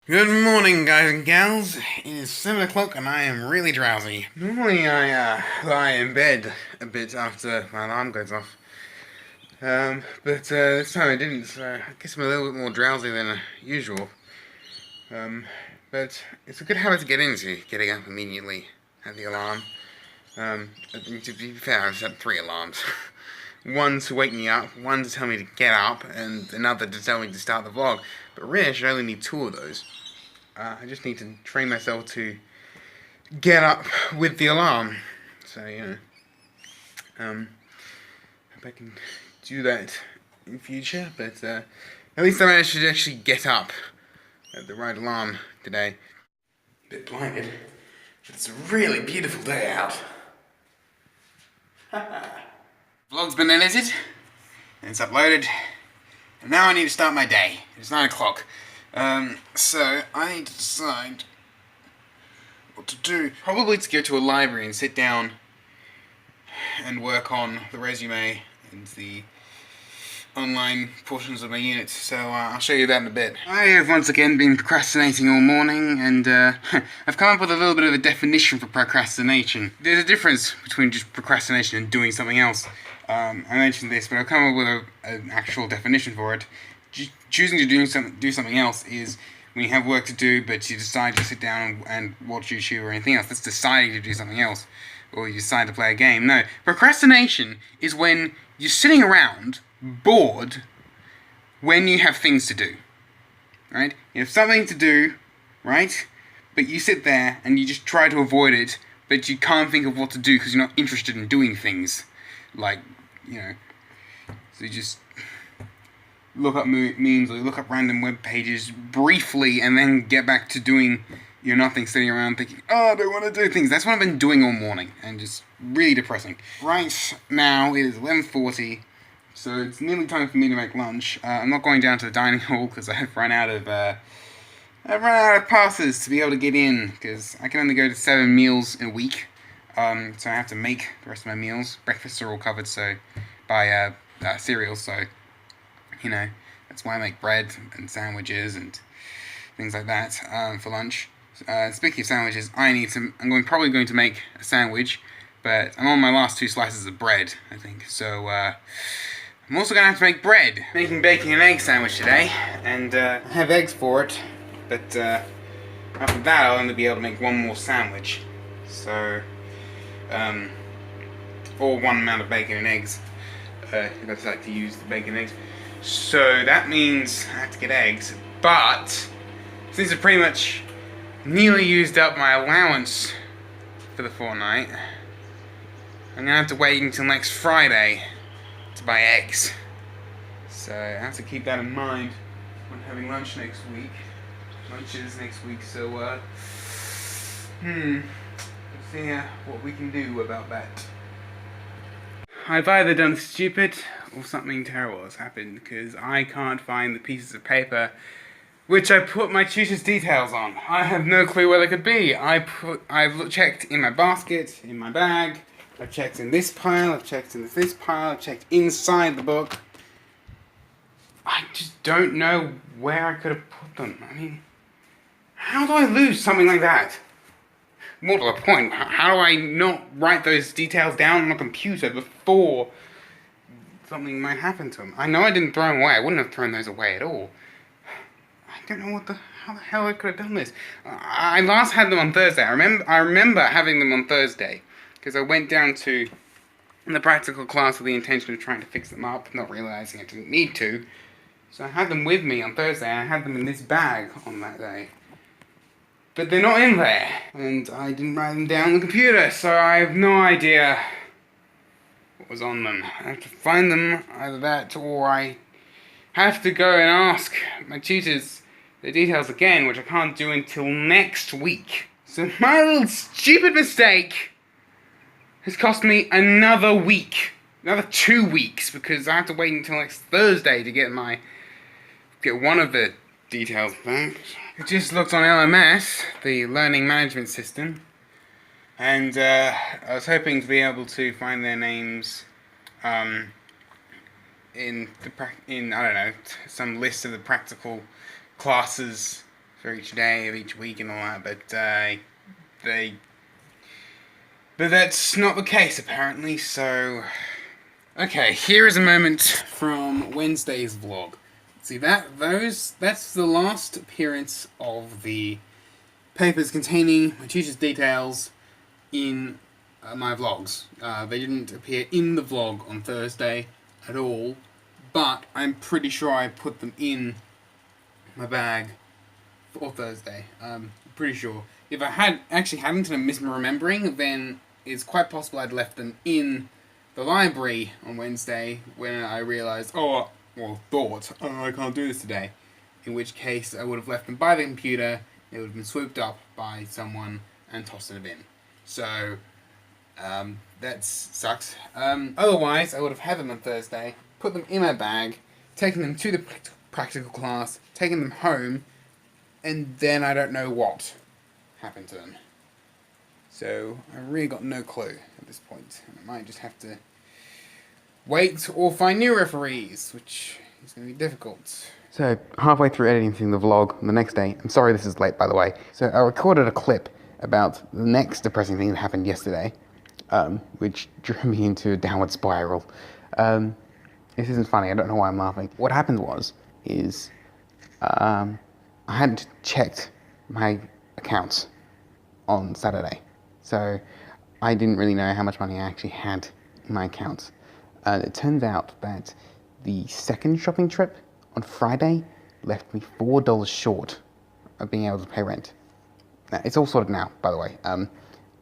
Good morning, guys and gals. It is 7 o'clock and I am really drowsy. Normally I lie in bed a bit after my alarm goes off. But this time I didn't, so I guess I'm a little bit more drowsy than usual. But it's a good habit to get into, getting up immediately at the alarm. I think to be fair, I've set 3 alarms. One to wake me up, one to tell me to get up, and another to tell me to start the vlog. But really, I should only need 2 of those. I just need to train myself to get up with the alarm. So, hope I can do that in future. But at least I managed to actually get up at the right alarm today. Bit blinded, but it's a really beautiful day out. Vlog's been edited, and it's uploaded, and now I need to start my day. It's 9 o'clock. So I need to decide what to do. Probably to go to a library and sit down and work on the resume and the online portions of my unit. So I'll show you that in a bit. I have once again been procrastinating all morning, and I've come up with a little bit of a definition for procrastination. There's a difference between just procrastination and doing something else. I mentioned this, but I've come up with an actual definition for it. Choosing to do something else is when you have work to do, but you decide to sit down and watch YouTube or anything else. That's deciding to do something else, or you decide to play a game. No, procrastination is when you're sitting around bored when you have things to do. Right? You have something to do, right? But you sit there and you just try to avoid it, but you can't think of what to do because you're not interested in doing things. Like, so you just look up memes or look up random web pages briefly and then get back to doing your nothing, sitting around thinking, oh, I don't want to do things. That's what I've been doing all morning, and just really depressing. Right now it is 11:40, so it's nearly time for me to make lunch. I'm not going down to the dining hall because I've run out of passes to be able to get in, because I can only go to 7 meals a week. So I have to make the rest of my meals. Breakfasts are all covered by cereals, so that's why I make bread and sandwiches and things like that for lunch. Speaking of sandwiches, I'm probably going to make a sandwich, but I'm on my last 2 slices of bread, I think. So I'm also going to have to make bread. Making bacon and egg sandwich today, and I have eggs for it, but after that I'll only be able to make 1 more sandwich. So, or 1 amount of bacon and eggs, if I decide to use the bacon and eggs. So that means I have to get eggs, but since I've pretty much nearly used up my allowance for the fortnight, I'm going to have to wait until next Friday to buy eggs. So I have to keep that in mind when having lunch next week. Lunches next week, so let's see what we can do about that. I've either done stupid or something terrible has happened, because I can't find the pieces of paper which I put my tutor's details on. I have no clue where they could be. I've checked in my basket, in my bag, I've checked in this pile, I've checked in this pile, I've checked inside the book. I just don't know where I could have put them. I mean, how do I lose something like that? More to the point, how do I not write those details down on a computer before something might happen to them? I know I didn't throw them away. I wouldn't have thrown those away at all. I don't know how the hell I could have done this. I last had them on Thursday. I remember having them on Thursday, because I went down to the practical class with the intention of trying to fix them up, not realizing I didn't need to. So I had them with me on Thursday, and I had them in this bag on that day. But they're not in there, and I didn't write them down on the computer, so I have no idea what was on them. I have to find them, either that, or I have to go and ask my tutors the details again, which I can't do until next week. So my little stupid mistake has cost me another week, another 2 weeks, because I have to wait until next Thursday to get one of the details back. I just looked on LMS, the learning management system, and I was hoping to be able to find their names in I don't know, some list of the practical classes for each day of each week and all that, but but that's not the case apparently. So, okay, here is a moment from Wednesday's vlog. See that's the last appearance of the papers containing my teacher's details in my vlogs. They didn't appear in the vlog on Thursday at all, but I'm pretty sure I put them in my bag for Thursday. Pretty sure. If I hadn't and I'm misremembering, then it's quite possible I'd left them in the library on Wednesday when I realised, I can't do this today. In which case I would have left them by the computer, they would have been swooped up by someone and tossed in a bin. So, that sucks. Otherwise, I would have had them on Thursday, put them in my bag, taken them to the practical class, taken them home, and then I don't know what happened to them. So, I really got no clue at this point. I might just have to wait or find new referees, which is going to be difficult. So, halfway through editing the vlog the next day, I'm sorry this is late by the way, so I recorded a clip about the next depressing thing that happened yesterday, which drew me into a downward spiral. This isn't funny, I don't know why I'm laughing. What happened is I hadn't checked my accounts on Saturday, so I didn't really know how much money I actually had in my accounts. It turns out that the second shopping trip on Friday left me $4 short of being able to pay rent. Now, it's all sorted now, by the way.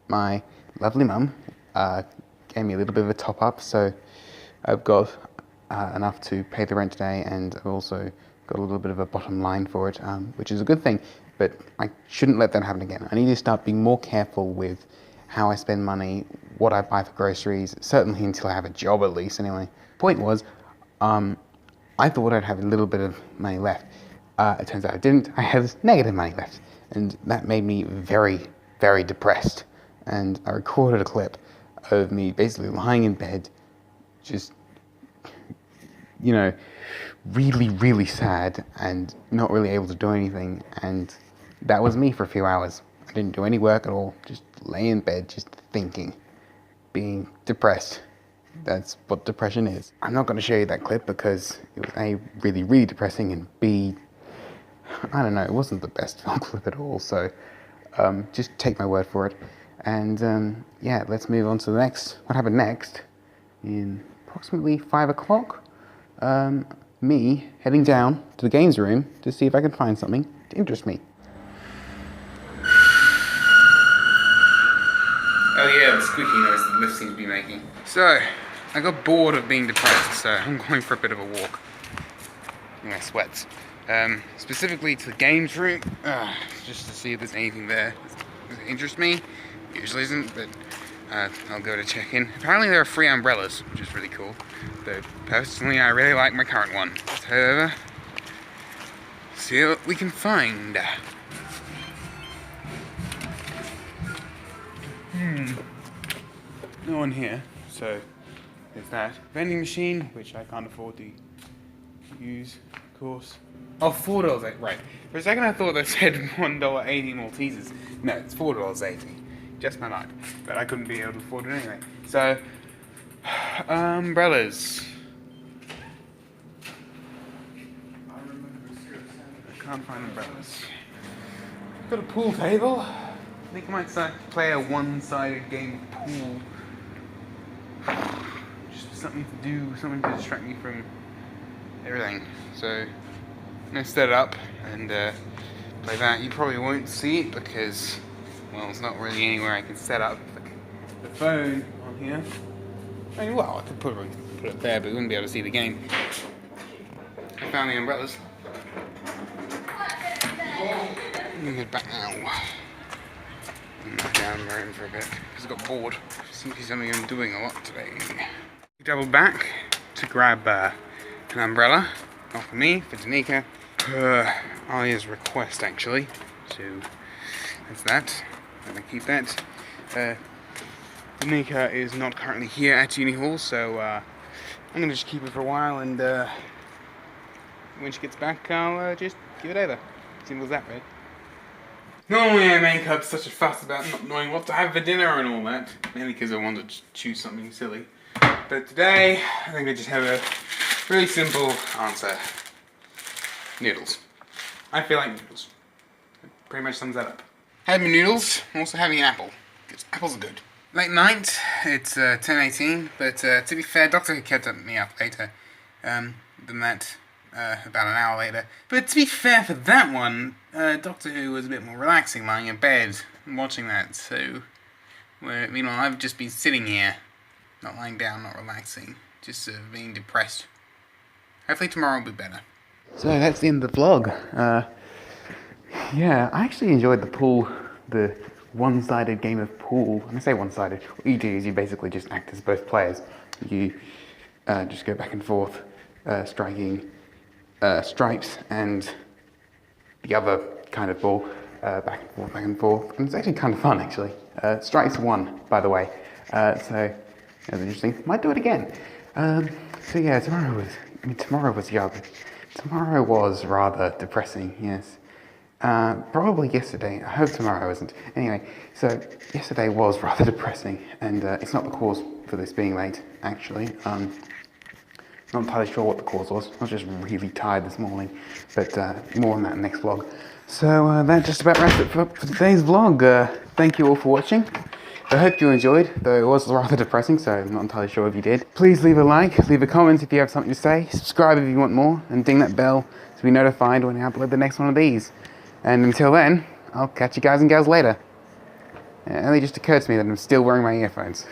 My lovely mum gave me a little bit of a top up, so I've got enough to pay the rent today, and I've also got a little bit of a bottom line for it, which is a good thing, but I shouldn't let that happen again. I need to start being more careful with how I spend money, what I buy for groceries, certainly until I have a job at least anyway. Point was, I thought I'd have a little bit of money left. It turns out I didn't. I had negative money left, and that made me very, very depressed. And I recorded a clip of me basically lying in bed, just, really, really sad and not really able to do anything. And that was me for a few hours. I didn't do any work at all, just lay in bed, just thinking, being depressed. That's what depression is. I'm not going to show you that clip because it was A, really, really depressing, and B, I don't know, it wasn't the best film clip at all, so just take my word for it. And yeah, let's move on to the next. What happened next? In approximately 5 o'clock, me heading down to the games room to see if I can find something to interest me. Oh yeah, the squeaky noise the lift seems to be making. So, I got bored of being depressed, so I'm going for a bit of a walk in my sweats. Specifically to the games room, just to see if there's anything there that interests me. Usually isn't, but I'll go to check in. Apparently there are free umbrellas, which is really cool. But personally, I really like my current one. However, see what we can find. No one here, so there's that. Vending machine, which I can't afford to use, of course. Oh, $4.80, right. For a second I thought that said $1.80 Maltesers. No, it's $4.80. Just my luck. But I couldn't be able to afford it anyway. So, umbrellas. I can't find umbrellas. Got a pool table. I think I might start to play a one-sided game of pool. Just something to do, something to distract me from everything. So, I'm going to set it up and play that. You probably won't see it because, well, it's not really anywhere I can set up the phone on here. I mean, well, I could put it there, but we wouldn't be able to see the game. I found the umbrellas. I'm going to get back now. I'm down in the room for a bit because I got bored. Seems to be something I'm doing a lot today. Doubled back to grab an umbrella. Not for me, for Danica. Per Alia's request, actually. So that's that. I'm gonna keep that. Danica is not currently here at Uni Hall, so I'm gonna just keep it for a while, and when she gets back, I'll just give it over. Simple as that, right? Normally I make up such a fuss about not knowing what to have for dinner and all that, mainly because I wanted to choose something silly. But today, I think I just have a really simple answer. Noodles. I feel like noodles. It pretty much sums that up. Had my noodles, I'm also having an apple, because apples are good. Late night, it's 10:18, but to be fair, Doctor Who kept me up later than that, about an hour later. But to be fair for that one, Doctor Who was a bit more relaxing, lying in bed and watching that, so, meanwhile I've just been sitting here, not lying down, not relaxing, just being depressed. Hopefully tomorrow will be better. So that's the end of the vlog. Yeah, I actually enjoyed the one-sided game of pool. When I say one-sided, what you do is you basically just act as both players. You just go back and forth, striking stripes and the other kind of ball, back and forth. And it's actually kind of fun, actually. Stripes won, by the way. So that's interesting. Might do it again. So yeah, tomorrow was rather depressing, yes. Probably yesterday. I hope tomorrow isn't. Anyway, so yesterday was rather depressing, and it's not the cause for this being late, actually. Not entirely sure what the cause was. I was just really tired this morning, but more on that next vlog. So that just about wraps it up for today's vlog. Thank you all for watching. I hope you enjoyed, though it was rather depressing, so I'm not entirely sure if you did. Please leave a like, leave a comment if you have something to say, subscribe if you want more, and ding that bell to be notified when I upload the next one of these. And until then, I'll catch you guys and gals later. It only just occurred to me that I'm still wearing my earphones.